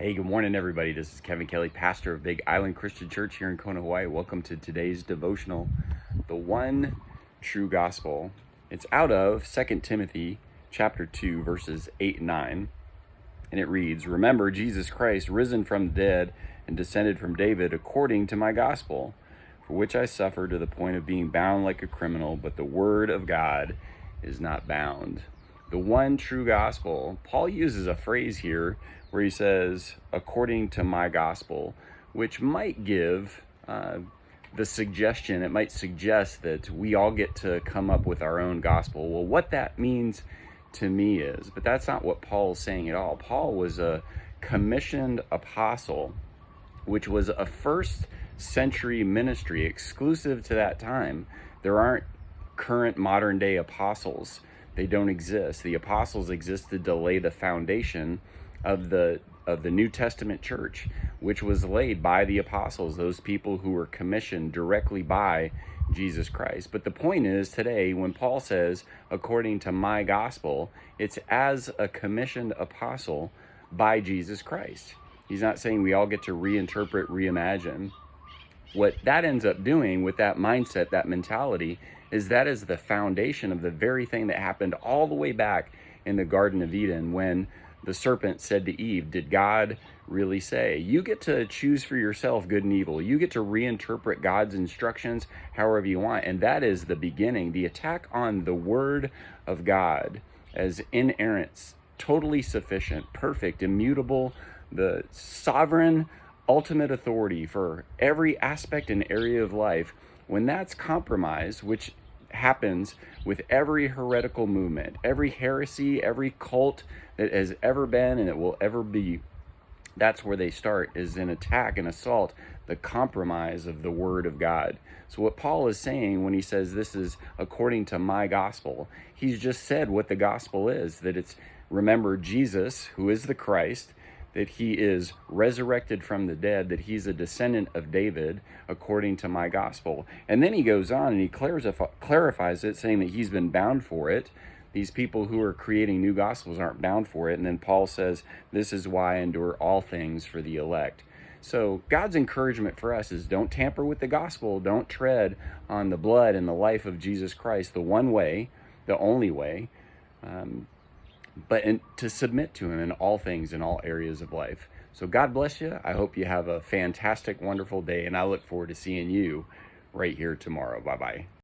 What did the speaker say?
Hey, good morning, everybody. This is Kevin Kelly, pastor of Big Island Christian Church here in Kona, Hawaii. Welcome to today's devotional, The One True Gospel. It's out of 2 Timothy chapter 2, verses 8 and 9. And it reads, "Remember Jesus Christ, risen from the dead and descended from David, according to my gospel, for which I suffer to the point of being bound like a criminal, but the word of God is not bound." The one true gospel. Paul uses a phrase here where he says, according to my gospel, which might give the suggestion, it might suggest that we all get to come up with our own gospel. Well, what that means to me is, but that's not what Paul's saying at all. Paul was a commissioned apostle, which was a first century ministry exclusive to that time. There aren't current modern day apostles. They don't exist. The apostles existed to lay the foundation of the New Testament church, which was laid by the apostles, those people who were commissioned directly by Jesus Christ. But the point is, today, when Paul says, according to my gospel, it's as a commissioned apostle by Jesus Christ. He's not saying we all get to reinterpret, reimagine. What that ends up doing with that mindset, that mentality, is that is the foundation of the very thing that happened all the way back in the Garden of Eden when the serpent said to Eve, did God really say? You get to choose for yourself good and evil. You get to reinterpret God's instructions however you want. And that is the beginning, the attack on the word of God as inerrant, totally sufficient, perfect, immutable, the sovereign, ultimate authority for every aspect and area of life. When that's compromised, which happens with every heretical movement, every heresy, every cult that has ever been and it will ever be, that's where they start, is an attack, an assault, the compromise of the word of God. So what Paul is saying when he says this is according to my gospel, he's just said what the gospel is, that it's, remember Jesus, who is the Christ, that he is resurrected from the dead, that he's a descendant of David, according to my gospel. And then he goes on and he clarifies it, saying that he's been bound for it. These people who are creating new gospels aren't bound for it. And then Paul says, this is why I endure all things for the elect. So God's encouragement for us is don't tamper with the gospel. Don't tread on the blood and the life of Jesus Christ, the one way, the only way, but to submit to him in all things, in all areas of life. So God bless you. I hope you have a fantastic, wonderful day, and I look forward to seeing you right here tomorrow. Bye-bye.